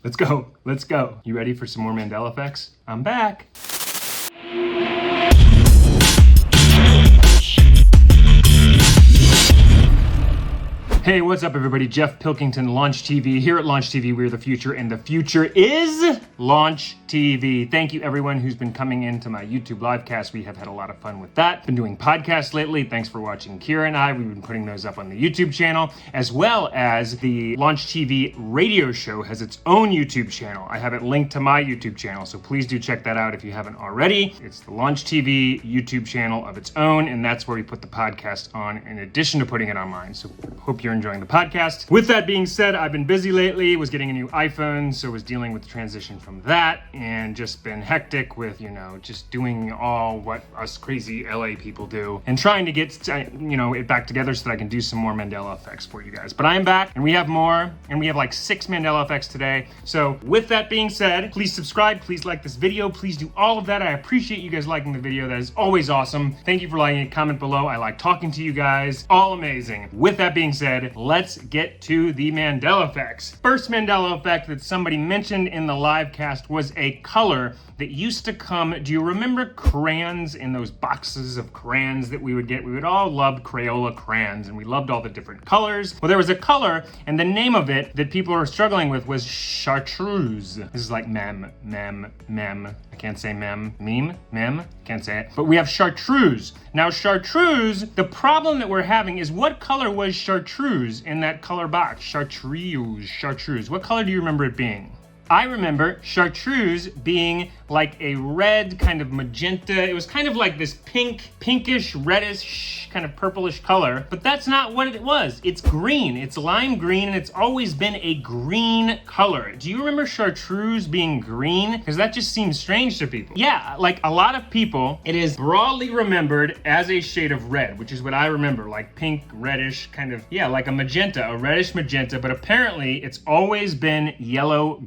Let's go. Let's go. You ready for some more Mandela effects? I'm back. Hey, what's up everybody? Jeff Pilkington, Launch TV. Here at Launch TV, we're the future, and the future is Launch TV. Thank you everyone who's been coming into my YouTube livecast. We have had a lot of fun with that. Been doing podcasts lately. Thanks for watching Kira and I. We've been putting those up on the YouTube channel, as well as the Launch TV radio show has its own YouTube channel. I have it linked to my YouTube channel, so please do check that out if you haven't already. It's the Launch TV YouTube channel of its own, and that's where we put the podcast on in addition to putting it on mine. So hope you're enjoying the podcast. With that being said, I've been busy lately, was getting a new iPhone, so was dealing with the transition from that, and just been hectic with, just doing all what us crazy LA people do, and trying to get, it back together so that I can do some more Mandela effects for you guys. But I am back, and we have more, and we have like 6 Mandela effects today. So with that being said, please subscribe, please like this video, please do all of that. I appreciate you guys liking the video. That is always awesome. Thank you for liking it. Comment below. I like talking to you guys. All amazing. With that being said, let's get to the Mandela effects. First Mandela effect that somebody mentioned in the live cast was a color that used to come. Do you remember crayons in those boxes of crayons that we would get? We would all love Crayola crayons, and we loved all the different colors. Well, there was a color, and the name of it that people were struggling with was Chartreuse. This is like mem. I can't say mem. Can't say it. But we have Chartreuse. Now Chartreuse, the problem that we're having is, what color was Chartreuse in that color box? Chartreuse. What color do you remember it being? I remember Chartreuse being like a red, kind of magenta. It was kind of like this pinkish, reddish, kind of purplish color, but that's not what it was. It's green. It's lime green, and it's always been a green color. Do you remember Chartreuse being green? Because that just seems strange to people. Yeah, like a lot of people, it is broadly remembered as a shade of red, which is what I remember, like pink, reddish, kind of, yeah, like a magenta, a reddish magenta, but apparently it's always been yellowish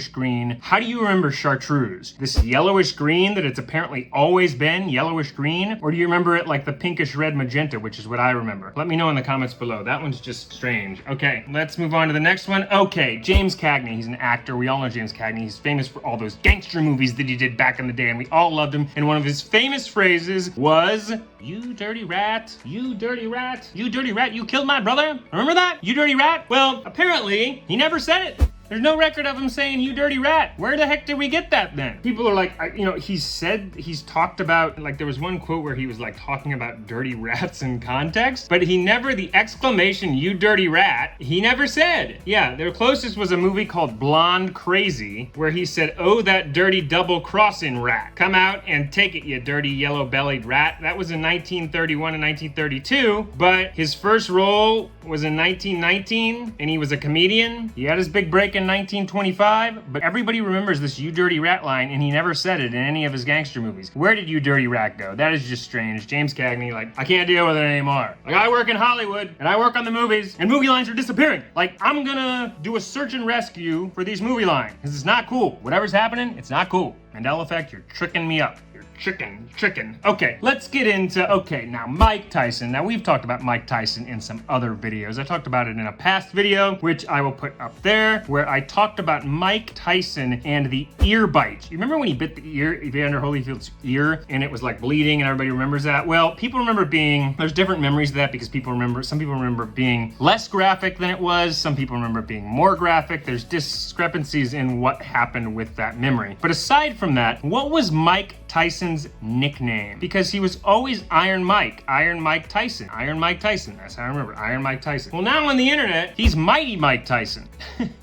green. How do you remember Chartreuse? This yellowish green that it's apparently always been yellowish green? Or do you remember it like the pinkish red magenta, which is what I remember? Let me know in the comments below. That one's just strange. Okay, let's move on to the next one. Okay, James Cagney. He's an actor. We all know James Cagney. He's famous for all those gangster movies that he did back in the day, and we all loved him. And one of his famous phrases was, "You dirty rat, you dirty rat, you dirty rat, you killed my brother." Remember that? You dirty rat? Well, apparently he never said it. There's no record of him saying, "You dirty rat." Where the heck did we get that then? People are like, he's talked about, like there was one quote where he was like talking about dirty rats in context, but he never, the exclamation, "You dirty rat," he never said. Yeah, their closest was a movie called Blonde Crazy, where he said, "Oh, that dirty double-crossing rat. Come out and take it, you dirty yellow-bellied rat." That was in 1931 and 1932, but his first role was in 1919, and he was a comedian. He had his big break in 1925, but everybody remembers this "you dirty rat" line, and he never said it in any of his gangster movies. Where did "you dirty rat" go? That is just strange. James Cagney, like, I can't deal with it anymore. Like, I work in Hollywood, and I work on the movies, and movie lines are disappearing. Like, I'm gonna do a search and rescue for these movie lines, because it's not cool. Whatever's happening, it's not cool. Mandela Effect, you're tricking me up. Chicken. Okay, let's get into, now Mike Tyson. Now we've talked about Mike Tyson in some other videos. I talked about it in a past video, which I will put up there, where I talked about Mike Tyson and the ear bite. You remember when he bit the ear, Evander Holyfield's ear, and it was like bleeding, and everybody remembers that? Well, people remember there's different memories of that, because some people remember it being less graphic than it was. Some people remember it being more graphic. There's discrepancies in what happened with that memory. But aside from that, what was Mike Tyson's nickname? Because he was always Iron Mike Tyson. That's how I remember, Iron Mike Tyson. Well, now on the internet, he's Mighty Mike Tyson.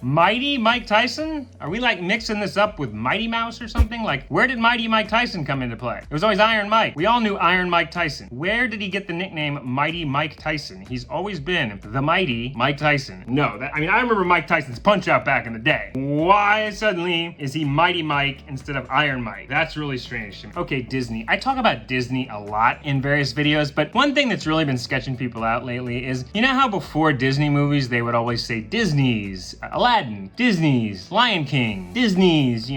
Mighty Mike Tyson? Are we like mixing this up with Mighty Mouse or something? Like, where did Mighty Mike Tyson come into play? It was always Iron Mike. We all knew Iron Mike Tyson. Where did he get the nickname Mighty Mike Tyson? He's always been the Mighty Mike Tyson. No, I remember Mike Tyson's Punch Out back in the day. Why suddenly is he Mighty Mike instead of Iron Mike? That's really strange to me. Okay, Disney. I talk about Disney a lot in various videos, but one thing that's really been sketching people out lately is, you know how before Disney movies, they would always say Disney's Aladdin, Disney's Lion King, Disney's,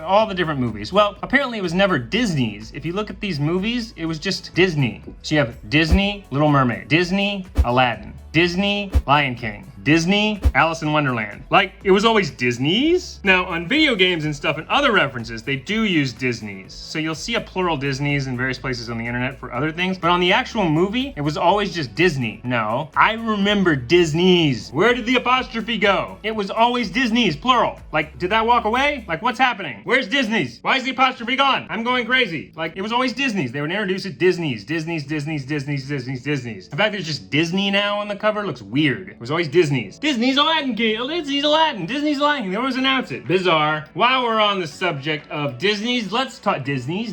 all the different movies. Well, apparently it was never Disney's. If you look at these movies, it was just Disney. So you have Disney, Little Mermaid, Disney, Aladdin, Disney, Lion King. Disney, Alice in Wonderland. Like, it was always Disney's. Now, on video games and stuff and other references, they do use Disney's. So you'll see a plural Disney's in various places on the internet for other things. But on the actual movie, it was always just Disney. No, I remember Disney's. Where did the apostrophe go? It was always Disney's, plural. Like, did that walk away? Like, what's happening? Where's Disney's? Why is the apostrophe gone? I'm going crazy. Like, it was always Disney's. They would introduce it Disney's. Disney's. In fact, there's just Disney now on the cover. It looks weird. It was always Disney's. Disney's Aladdin. Disney's Aladdin. Disney's Aladdin. They always announce it. Bizarre. While we're on the subject of Disney's, let's talk Disney.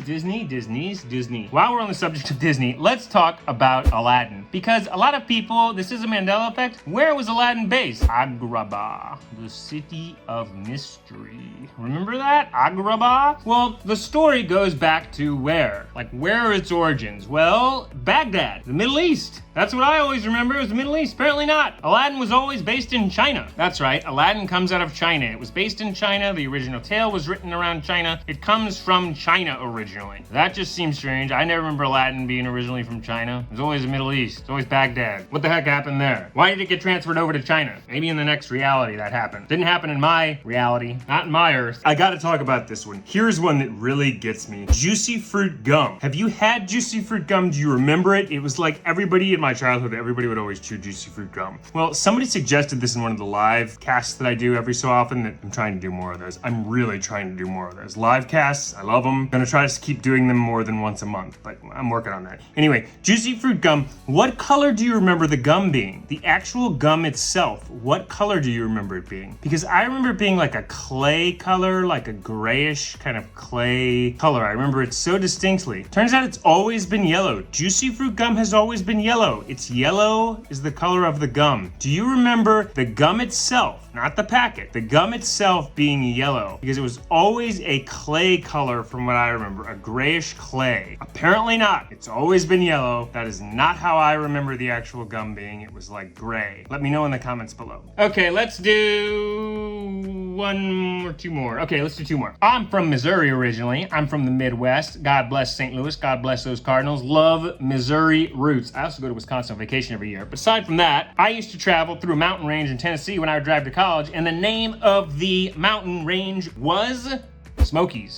While we're on the subject of Disney, let's talk about Aladdin. Because a lot of people, this is a Mandela effect. Where was Aladdin based? Agrabah, the city of mystery. Remember that? Agrabah? Well, the story goes back to where? Like, where are its origins? Well, Baghdad, the Middle East. That's what I always remember, it was the Middle East. Apparently not. Aladdin was always based in China. That's right, Aladdin comes out of China. It was based in China. The original tale was written around China. It comes from China originally. That just seems strange. I never remember Aladdin being originally from China. It was always the Middle East. It's always Baghdad. What the heck happened there? Why did it get transferred over to China? Maybe in the next reality that happened. Didn't happen in my reality, not in my Earth. I gotta talk about this one. Here's one that really gets me. Juicy fruit gum. Have you had juicy fruit gum? Do you remember it? It was like everybody in my childhood, everybody would always chew juicy fruit gum. Well, somebody suggested this in one of the live casts that I do every so often. That I'm trying to do more of those. I'm really trying to do more of those. Live casts, I love them. I'm gonna try to keep doing them more than once a month, but I'm working on that. Anyway, juicy fruit gum. What color do you remember the gum being? The actual gum itself, what color do you remember it being? Because I remember it being like a clay color, like a grayish kind of clay color. I remember it so distinctly. Turns out it's always been yellow. Juicy fruit gum has always been yellow. It's yellow is the color of the gum. Do you remember the gum itself, not the packet, the gum itself being yellow? Because it was always a clay color from what I remember, a grayish clay. Apparently not. It's always been yellow. That is not how I remember the actual gum being. It was like gray. Let me know in the comments below. Okay, let's do one or two more. Okay, let's do two more. I'm from Missouri originally. I'm from the Midwest. God bless St. Louis. God bless those Cardinals. Love Missouri roots. I also go to Wisconsin on vacation every year. But aside from that, I used to travel through a mountain range in Tennessee when I would drive to college, and the name of the mountain range was Smoky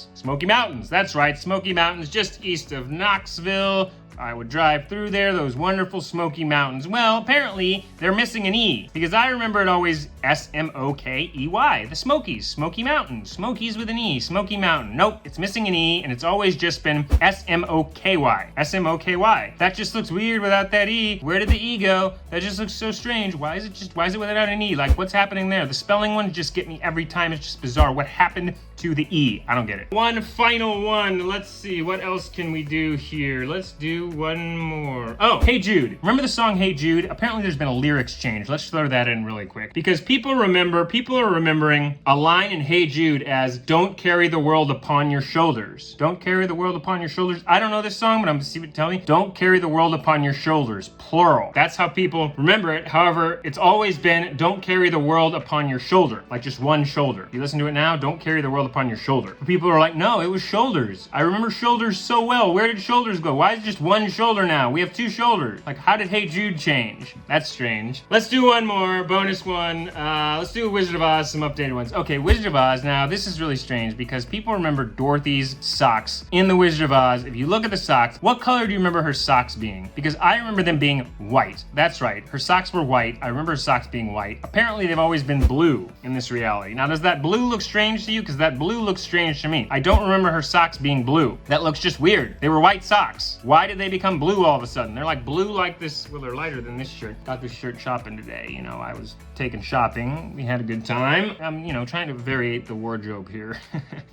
Mountains. That's right, Smoky Mountains, just east of Knoxville. I would drive through there, those wonderful Smoky Mountains. Well, apparently they're missing an E, because I remember it always S-M-O-K-E-Y, the Smokies, Smoky Mountains, Smokies with an E, Smoky Mountain. Nope, it's missing an E, and it's always just been S-M-O-K-Y, S-M-O-K-Y. That just looks weird without that E. Where did the E go? That just looks so strange. Why is it without an E? Like, what's happening there? The spelling ones just get me every time. It's just bizarre. What happened to the E? I don't get it. One final one. Let's see, what else can we do here? Let's do one more. Oh, Hey Jude. Remember the song Hey Jude? Apparently there's been a lyrics change. Let's throw that in really quick. Because people are remembering a line in Hey Jude as don't carry the world upon your shoulders. Don't carry the world upon your shoulders. I don't know this song, but I'm gonna see what it tell me. Don't carry the world upon your shoulders, plural. That's how people remember it. However, it's always been don't carry the world upon your shoulder, like just one shoulder. You listen to it now, don't carry the world upon your shoulder. People are like, no, it was shoulders. I remember shoulders so well. Where did shoulders go? Why is it just one shoulder now? We have two shoulders. Like, how did Hey Jude change? That's strange. Let's do one more, bonus one. Let's do Wizard of Oz, some updated ones. Okay, Wizard of Oz. Now, this is really strange because people remember Dorothy's socks in the Wizard of Oz. If you look at the socks, what color do you remember her socks being? Because I remember them being white. That's right. Her socks were white. I remember her socks being white. Apparently, they've always been blue in this reality. Now, does that blue look strange to you? Because that blue looks strange to me. I don't remember her socks being blue. That looks just weird. They were white socks. Why did they become blue all of a sudden? They're like blue like this. Well, they're lighter than this shirt. Got this shirt shopping today. You know, I was taking shopping. We had a good time. I'm, trying to variate the wardrobe here.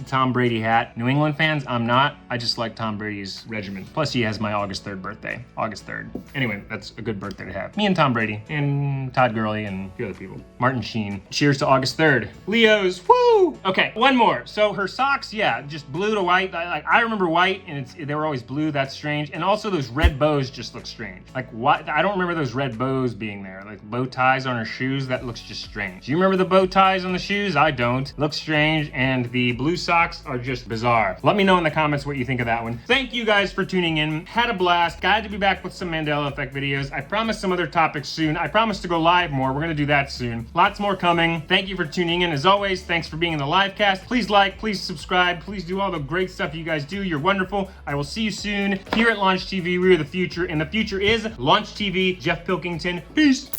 Tom Brady hat. New England fans, I'm not. I just like Tom Brady's regimen. Plus, he has my August 3rd birthday. August 3rd. Anyway, that's a good birthday to have. Me and Tom Brady and Todd Gurley and a few other people. Martin Sheen. Cheers to August 3rd. Leos, woo! Woo! Okay, one more. So her socks, yeah, just blue to white. I remember white, and they were always blue. That's strange. And also those red bows just look strange. Like what? I don't remember those red bows being there. Like bow ties on her shoes. That looks just strange. Do you remember the bow ties on the shoes? I don't. Looks strange. And the blue socks are just bizarre. Let me know in the comments what you think of that one. Thank you guys for tuning in. Had a blast. Glad to be back with some Mandela Effect videos. I promise some other topics soon. I promise to go live more. We're gonna do that soon. Lots more coming. Thank you for tuning in. As always, thanks for being in the live cast. Please like, please subscribe, please do all the great stuff you guys do. You're wonderful. I will see you soon here at Launch TV. We are the future, and the future is Launch TV. Jeff Pilkington. Peace.